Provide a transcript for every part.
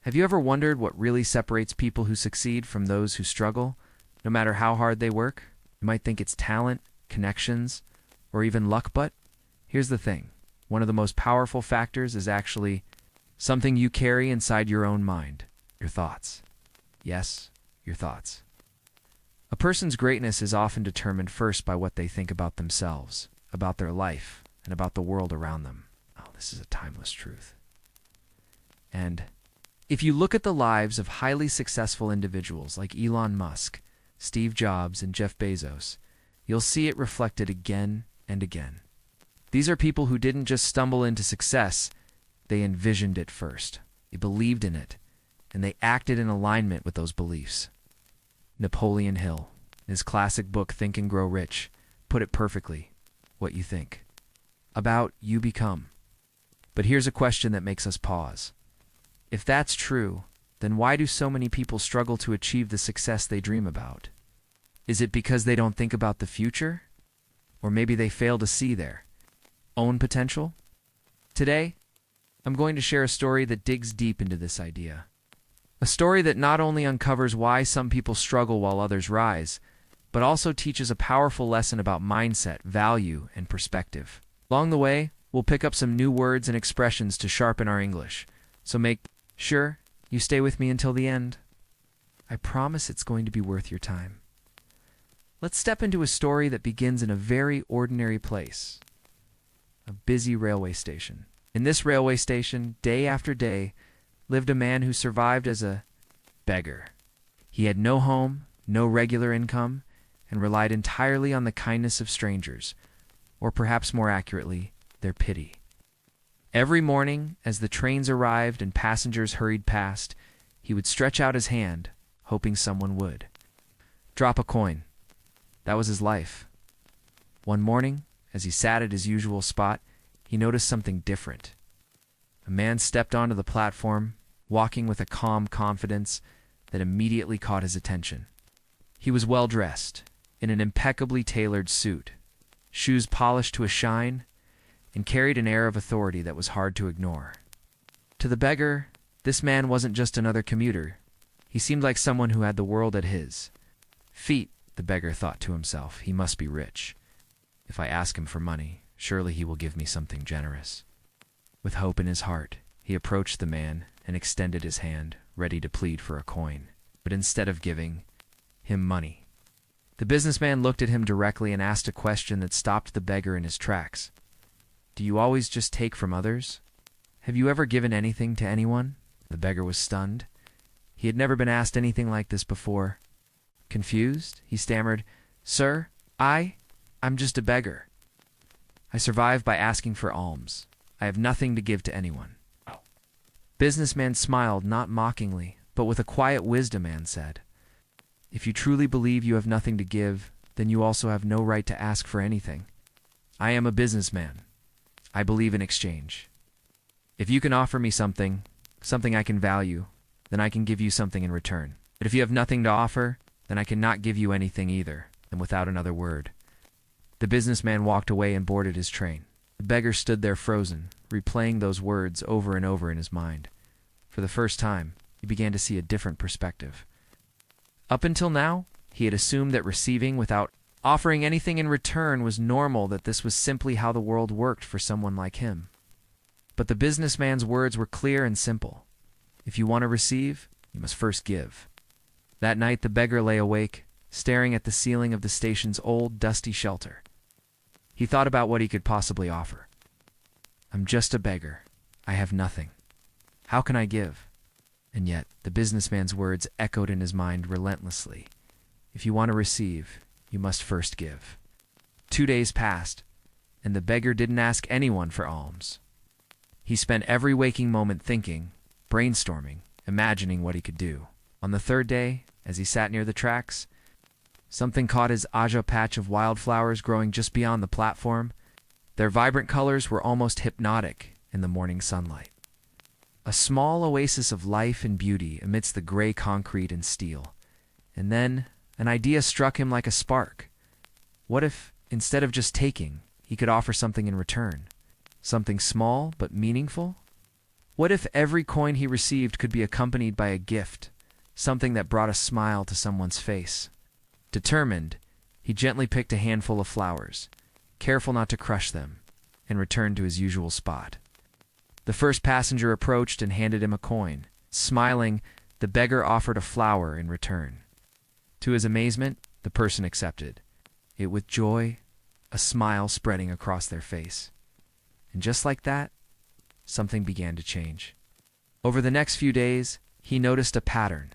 Have you ever wondered what really separates people who succeed from those who struggle, no matter how hard they work? You might think it's talent, connections, or even luck, but here's the thing. One of the most powerful factors is actually something you carry inside your own mind, your thoughts. Yes, your thoughts. A person's greatness is often determined first by what they think about themselves, about their life, and about the world around them. Oh, this is a timeless truth. And if you look at the lives of highly successful individuals like Elon Musk, Steve Jobs, and Jeff Bezos, you'll see it reflected again and again. These are people who didn't just stumble into success, they envisioned it first. They believed in it, and they acted in alignment with those beliefs. Napoleon Hill, in his classic book Think and Grow Rich, put it perfectly: what you think about, you become. But here's a question that makes us pause. If that's true, then why do so many people struggle to achieve the success they dream about? Is it because they don't think about the future? Or maybe they fail to see their own potential? Today, I'm going to share a story that digs deep into this idea. A story that not only uncovers why some people struggle while others rise, but also teaches a powerful lesson about mindset, value, and perspective. Along the way, we'll pick up some new words and expressions to sharpen our English, so make sure you stay with me until the end. I promise it's going to be worth your time. Let's step into a story that begins in a very ordinary place, a busy railway station. In this railway station, day after day, lived a man who survived as a beggar. He had no home, no regular income, and relied entirely on the kindness of strangers, or perhaps more accurately, their pity. Every morning, as the trains arrived and passengers hurried past, he would stretch out his hand, hoping someone would drop a coin. That was his life. One morning, as he sat at his usual spot, he noticed something different. A man stepped onto the platform, walking with a calm confidence that immediately caught his attention. He was well-dressed, in an impeccably tailored suit, shoes polished to a shine, and carried an air of authority that was hard to ignore. To the beggar, this man wasn't just another commuter. He seemed like someone who had the world at his feet. The beggar thought to himself, he must be rich. If I ask him for money, surely he will give me something generous. With hope in his heart, he approached the man and extended his hand, ready to plead for a coin. But instead of giving him money, the businessman looked at him directly and asked a question that stopped the beggar in his tracks. Do you always just take from others? Have you ever given anything to anyone? The beggar was stunned. He had never been asked anything like this before. Confused, he stammered, "Sir, I'm just a beggar. I survive by asking for alms. I have nothing to give to anyone." Businessman smiled, not mockingly, but with a quiet wisdom, and said, "If you truly believe you have nothing to give, then you also have no right to ask for anything. I am a businessman. I believe in exchange. If you can offer me something I can value, then I can give you something in return. But if you have nothing to offer, then I cannot give you anything either." And without another word, the businessman walked away and boarded his train. The beggar stood there frozen, replaying those words over and over in his mind. For the first time, he began to see a different perspective. Up until now, he had assumed that receiving without offering anything in return was normal, that this was simply how the world worked for someone like him. But the businessman's words were clear and simple. If you want to receive, you must first give. That night, the beggar lay awake, staring at the ceiling of the station's old, dusty shelter. He thought about what he could possibly offer. I'm just a beggar. I have nothing. How can I give? And yet, the businessman's words echoed in his mind relentlessly. If you want to receive, you must first give. 2 days passed, and the beggar didn't ask anyone for alms. He spent every waking moment thinking, brainstorming, imagining what he could do. On the third day, as he sat near the tracks, something caught his eye: a patch of wildflowers growing just beyond the platform. Their vibrant colors were almost hypnotic in the morning sunlight. A small oasis of life and beauty amidst the gray concrete and steel. And then an idea struck him like a spark. What if, instead of just taking, he could offer something in return? Something small but meaningful? What if every coin he received could be accompanied by a gift, something that brought a smile to someone's face? Determined, he gently picked a handful of flowers, careful not to crush them, and returned to his usual spot. The first passenger approached and handed him a coin. Smiling, the beggar offered a flower in return. To his amazement, the person accepted it with joy, a smile spreading across their face. And just like that, something began to change. Over the next few days, he noticed a pattern.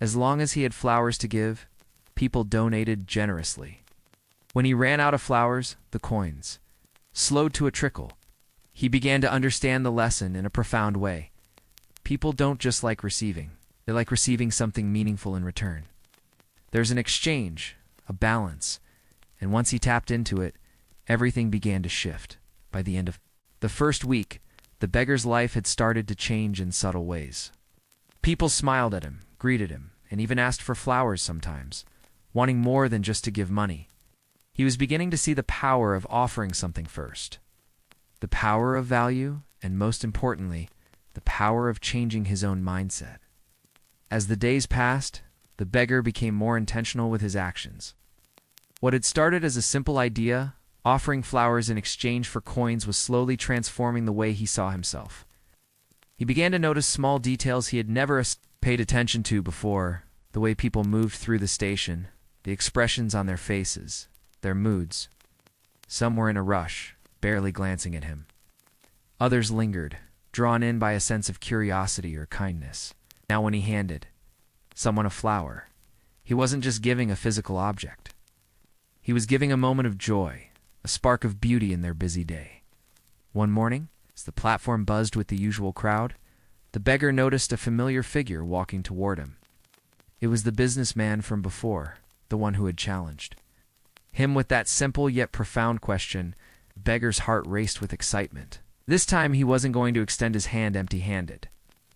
As long as he had flowers to give, people donated generously. When he ran out of flowers, the coins slowed to a trickle. He began to understand the lesson in a profound way. People don't just like receiving, they like receiving something meaningful in return. There's an exchange, a balance, and once he tapped into it, everything began to shift. By the end of the first week, the beggar's life had started to change in subtle ways. People smiled at him, greeted him, and even asked for flowers sometimes, wanting more than just to give money. He was beginning to see the power of offering something first. The power of value, and most importantly, the power of changing his own mindset. As the days passed, the beggar became more intentional with his actions. What had started as a simple idea, offering flowers in exchange for coins, was slowly transforming the way he saw himself. He began to notice small details he had never paid attention to before, the way people moved through the station, the expressions on their faces, their moods. Some were in a rush, barely glancing at him. Others lingered, drawn in by a sense of curiosity or kindness. Now when he handed someone a flower, he wasn't just giving a physical object. He was giving a moment of joy, a spark of beauty in their busy day. One morning, as the platform buzzed with the usual crowd, the beggar noticed a familiar figure walking toward him. It was the businessman from before, the one who had challenged him with that simple yet profound question. The beggar's heart raced with excitement. This time he wasn't going to extend his hand empty-handed.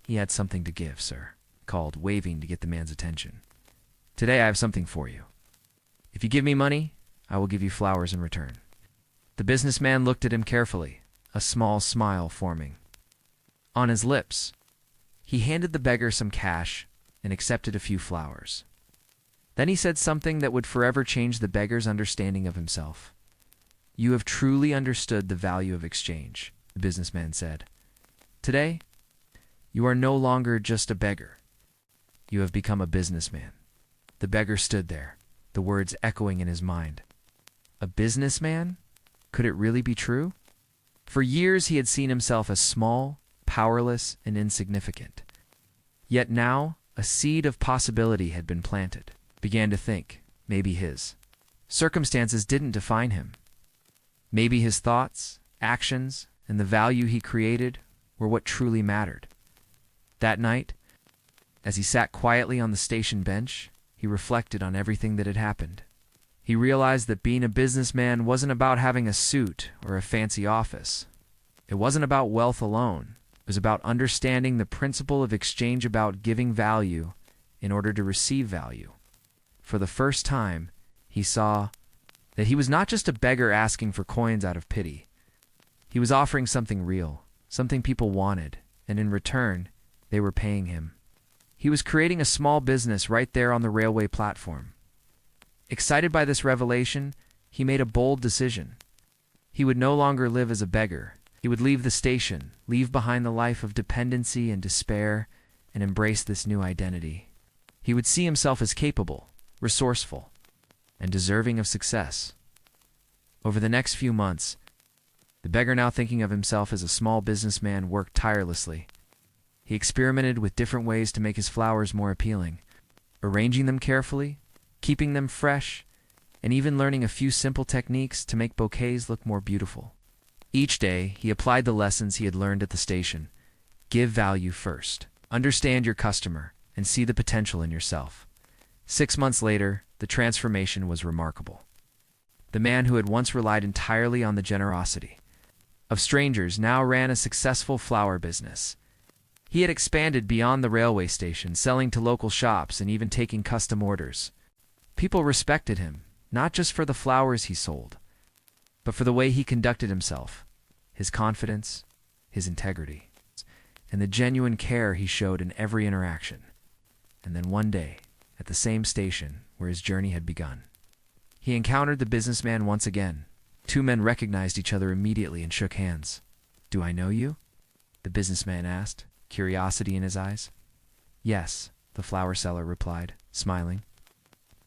He had something to give, sir, he called, waving to get the man's attention. Today I have something for you. If you give me money, I will give you flowers in return. The businessman looked at him carefully, a small smile forming on his lips. He handed the beggar some cash and accepted a few flowers. Then he said something that would forever change the beggar's understanding of himself. You have truly understood the value of exchange, the businessman said. Today, you are no longer just a beggar. You have become a businessman. The beggar stood there, the words echoing in his mind. A businessman? Could it really be true? For years he had seen himself as small, powerless, and insignificant. Yet now, a seed of possibility had been planted. Began to think, maybe his circumstances didn't define him. Maybe his thoughts, actions, and the value he created were what truly mattered. That night, as he sat quietly on the station bench, he reflected on everything that had happened. He realized that being a businessman wasn't about having a suit or a fancy office. It wasn't about wealth alone. It was about understanding the principle of exchange, about giving value in order to receive value. For the first time, he saw that he was not just a beggar asking for coins out of pity. He was offering something real, something people wanted, and in return, they were paying him. He was creating a small business right there on the railway platform. Excited by this revelation, he made a bold decision. He would no longer live as a beggar. He would leave the station, leave behind the life of dependency and despair, and embrace this new identity. He would see himself as capable, resourceful, and deserving of success. Over the next few months, the beggar, now thinking of himself as a small businessman, worked tirelessly. He experimented with different ways to make his flowers more appealing, arranging them carefully, keeping them fresh, and even learning a few simple techniques to make bouquets look more beautiful. Each day, he applied the lessons he had learned at the station. Give value first. Understand your customer, and see the potential in yourself. 6 months later, the transformation was remarkable. The man who had once relied entirely on the generosity of strangers now ran a successful flower business. He had expanded beyond the railway station, selling to local shops and even taking custom orders. People respected him, not just for the flowers he sold, but for the way he conducted himself, his confidence, his integrity. and the genuine care he showed in every interaction. And then one day, at the same station where his journey had begun, he encountered the businessman once again. Two men recognized each other immediately and shook hands. "Do I know you?" the businessman asked, curiosity in his eyes. "Yes," the flower seller replied, smiling.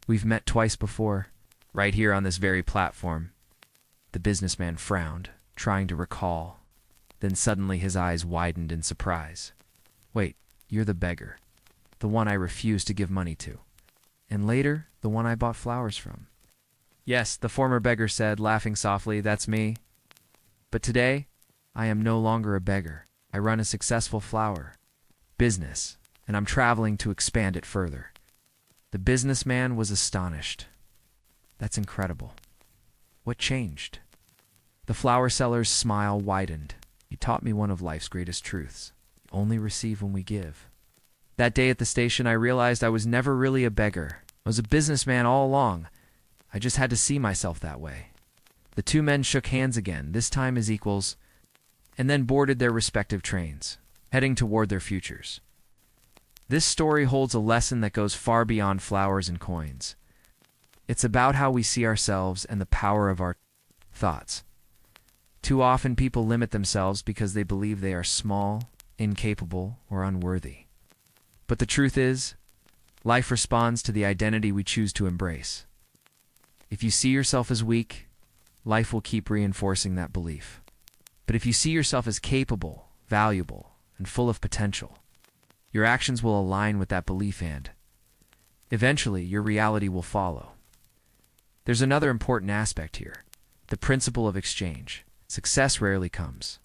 "We've met twice before, right here on this very platform." The businessman frowned, trying to recall. Then suddenly his eyes widened in surprise. "Wait, you're the beggar. The one I refused to give money to. And later, the one I bought flowers from." "Yes," the former beggar said, laughing softly, "that's me. But today, I am no longer a beggar. I run a successful flower business, and I'm traveling to expand it further." The businessman was astonished. "That's incredible. What changed?" The flower seller's smile widened. "You taught me one of life's greatest truths. You only receive when we give." That day at the station, I realized I was never really a beggar. I was a businessman all along. I just had to see myself that way. The two men shook hands again, this time as equals, and then boarded their respective trains, heading toward their futures. This story holds a lesson that goes far beyond flowers and coins. It's about how we see ourselves and the power of our thoughts. Too often people limit themselves because they believe they are small, incapable, or unworthy. But the truth is, life responds to the identity we choose to embrace. If you see yourself as weak, life will keep reinforcing that belief. But if you see yourself as capable, valuable, and full of potential, your actions will align with that belief and, eventually, your reality will follow. There's another important aspect here, the principle of exchange. Success rarely comes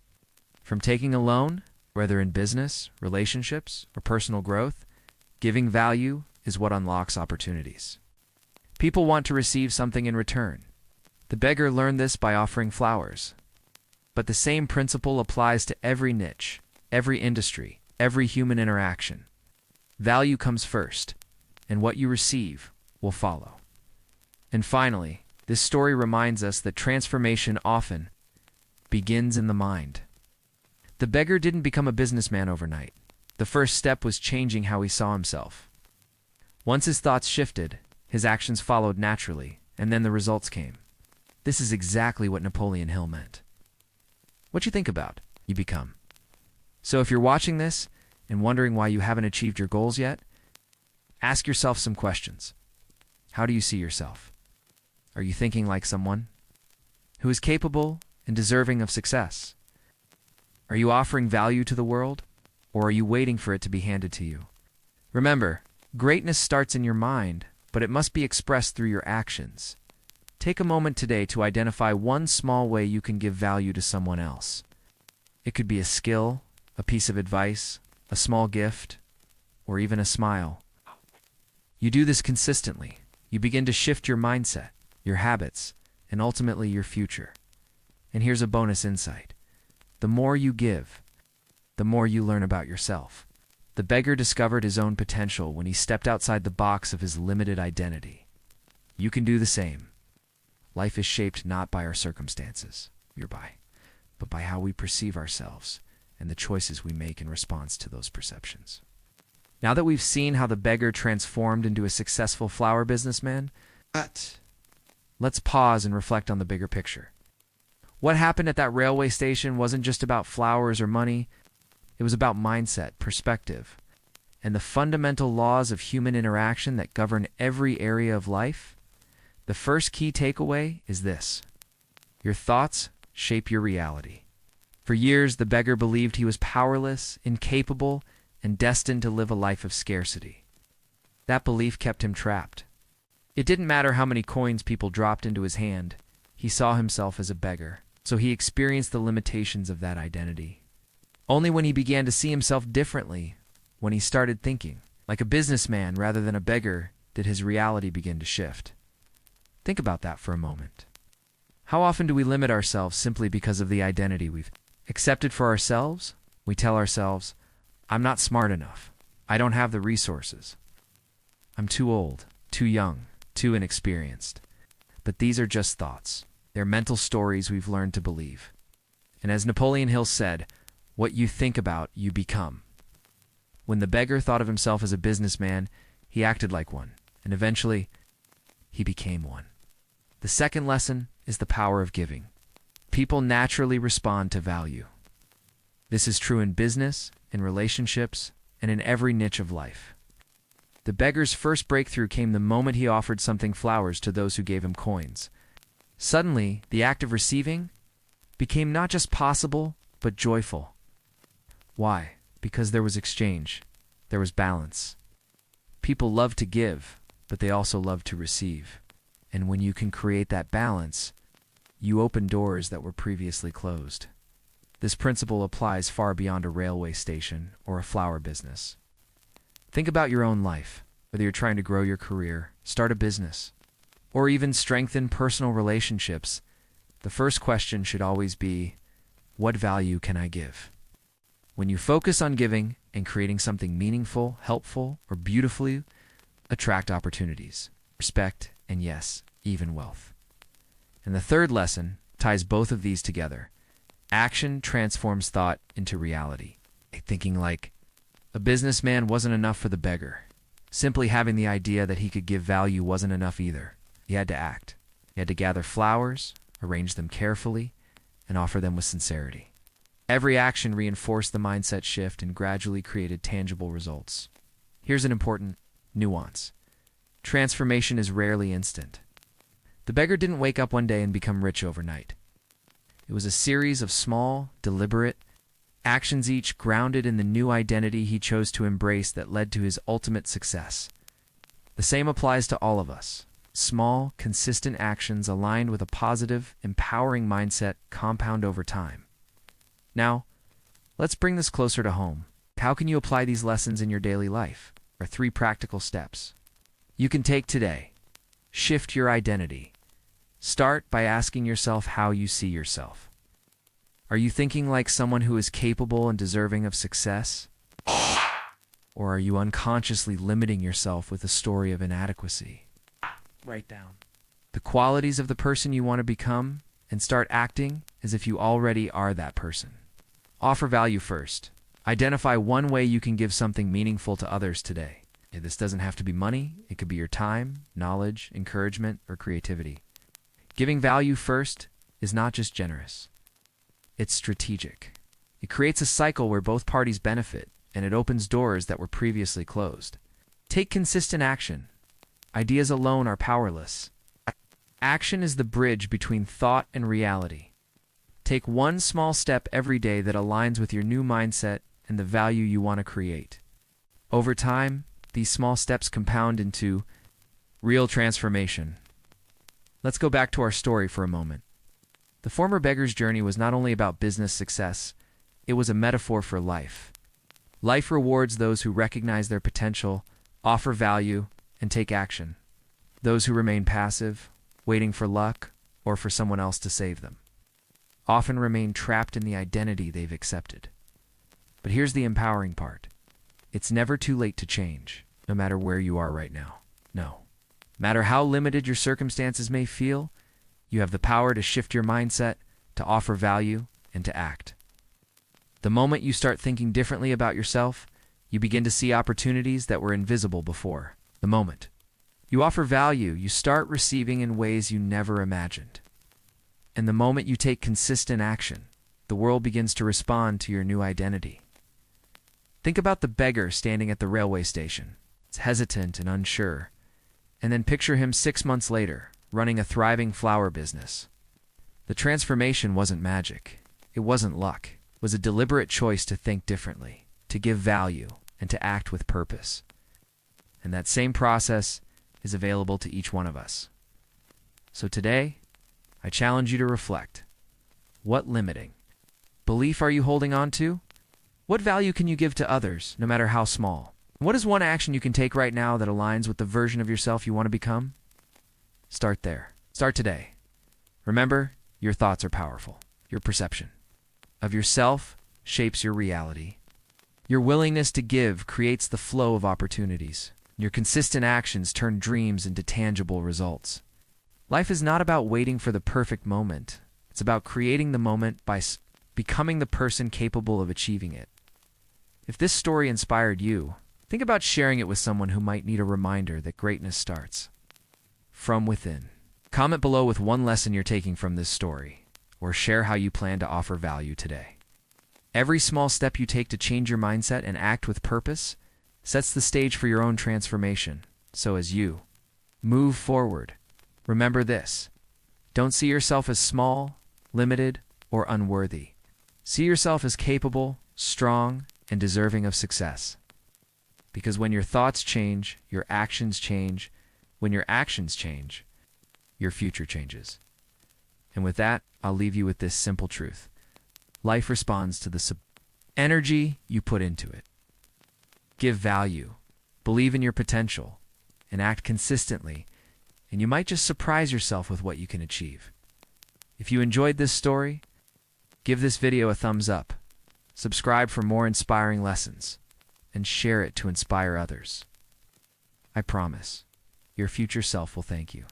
from taking a loan, whether in business, relationships, or personal growth. Giving value is what unlocks opportunities. People want to receive something in return. The beggar learned this by offering flowers. But the same principle applies to every niche, every industry, every human interaction. Value comes first, and what you receive will follow. And finally, this story reminds us that transformation often begins in the mind. The beggar didn't become a businessman overnight. The first step was changing how he saw himself. Once his thoughts shifted, his actions followed naturally, and then the results came. This is exactly what Napoleon Hill meant. What you think about, you become. So if you're watching this and wondering why you haven't achieved your goals yet, ask yourself some questions. How do you see yourself? Are you thinking like someone who is capable and deserving of success? Are you offering value to the world, or are you waiting for it to be handed to you? Remember, greatness starts in your mind, but it must be expressed through your actions. Take a moment today to identify one small way you can give value to someone else. It could be a skill, a piece of advice, a small gift, or even a smile. You do this consistently. You begin to shift your mindset, your habits, and ultimately your future. And here's a bonus insight. The more you give, the more you learn about yourself. The beggar discovered his own potential when he stepped outside the box of his limited identity. You can do the same. Life is shaped not by our circumstances, but by how we perceive ourselves and the choices we make in response to those perceptions. Now that we've seen how the beggar transformed into a successful flower businessman, let's pause and reflect on the bigger picture. What happened at that railway station wasn't just about flowers or money. It was about mindset, perspective, and the fundamental laws of human interaction that govern every area of life. The first key takeaway is this: your thoughts shape your reality. For years, the beggar believed he was powerless, incapable, and destined to live a life of scarcity. That belief kept him trapped. It didn't matter how many coins people dropped into his hand, he saw himself as a beggar, so he experienced the limitations of that identity. Only when he began to see himself differently, when he started thinking like a businessman rather than a beggar, did his reality begin to shift. Think about that for a moment. How often do we limit ourselves simply because of the identity we've accepted for ourselves? We tell ourselves, I'm not smart enough. I don't have the resources. I'm too old, too young, too inexperienced. But these are just thoughts. They're mental stories we've learned to believe. And as Napoleon Hill said, What you think about, you become. When the beggar thought of himself as a businessman, he acted like one, and eventually, he became one. The second lesson is the power of giving. People naturally respond to value. This is true in business, in relationships, and in every niche of life. The beggar's first breakthrough came the moment he offered something flowers to those who gave him coins. Suddenly, the act of receiving became not just possible, but joyful. Why? Because there was exchange. There was balance. People love to give, but they also love to receive. And when you can create that balance, you open doors that were previously closed. This principle applies far beyond a railway station or a flower business. Think about your own life, whether you're trying to grow your career, start a business, or even strengthen personal relationships. The first question should always be, what value can I give? When you focus on giving and creating something meaningful, helpful, or beautifully, attract opportunities, respect, and yes, even wealth. And the third lesson ties both of these together. Action transforms thought into reality. Thinking like, a businessman wasn't enough for the beggar. Simply having the idea that he could give value wasn't enough either. He had to act. He had to gather flowers, arrange them carefully, and offer them with sincerity. Every action reinforced the mindset shift and gradually created tangible results. Here's an important nuance. Transformation is rarely instant. The beggar didn't wake up one day and become rich overnight. It was a series of small, deliberate actions, each grounded in the new identity he chose to embrace, that led to his ultimate success. The same applies to all of us. Small, consistent actions aligned with a positive, empowering mindset compound over time. Now, let's bring this closer to home. How can you apply these lessons in your daily life? There are 3 practical steps you can take today. Shift your identity. Start by asking yourself how you see yourself. Are you thinking like someone who is capable and deserving of success? Or are you unconsciously limiting yourself with a story of inadequacy? Write down the qualities of the person you want to become and start acting as if you already are that person. Offer value first. Identify one way you can give something meaningful to others today. This doesn't have to be money. It could be your time, knowledge, encouragement, or creativity. Giving value first is not just generous. It's strategic. It creates a cycle where both parties benefit, and it opens doors that were previously closed. Take consistent action. Ideas alone are powerless. Action is the bridge between thought and reality. Take one small step every day that aligns with your new mindset and the value you want to create. Over time, these small steps compound into real transformation. Let's go back to our story for a moment. The former beggar's journey was not only about business success, it was a metaphor for life. Life rewards those who recognize their potential, offer value, and take action. Those who remain passive, waiting for luck, or for someone else to save them, often remain trapped in the identity they've accepted. But here's the empowering part. It's never too late to change, no matter where you are right now. No matter how limited your circumstances may feel, you have the power to shift your mindset, to offer value, and to act. The moment you start thinking differently about yourself, you begin to see opportunities that were invisible before. The moment you offer value, you start receiving in ways you never imagined. And the moment you take consistent action, the world begins to respond to your new identity. Think about the beggar standing at the railway station. It's hesitant and unsure. And then picture him 6 months later, running a thriving flower business. The transformation wasn't magic. It wasn't luck. It was a deliberate choice to think differently, to give value, and to act with purpose. And that same process is available to each one of us. So today, I challenge you to reflect. What limiting belief are you holding on to? What value can you give to others, no matter how small? What is one action you can take right now that aligns with the version of yourself you want to become? Start there. Start today. Remember, your thoughts are powerful. Your perception of yourself shapes your reality. Your willingness to give creates the flow of opportunities. Your consistent actions turn dreams into tangible results. Life is not about waiting for the perfect moment. It's about creating the moment by becoming the person capable of achieving it. If this story inspired you, think about sharing it with someone who might need a reminder that greatness starts from within. Comment below with one lesson you're taking from this story, or share how you plan to offer value today. Every small step you take to change your mindset and act with purpose sets the stage for your own transformation. So as you move forward, remember this: don't see yourself as small, limited, or unworthy. See yourself as capable, strong, and deserving of success. Because when your thoughts change, your actions change. When your actions change, your future changes. And with that, I'll leave you with this simple truth. Life responds to the energy you put into it. Give value, believe in your potential, and act consistently, and you might just surprise yourself with what you can achieve. If you enjoyed this story, give this video a thumbs up, subscribe for more inspiring lessons, and share it to inspire others. I promise, your future self will thank you.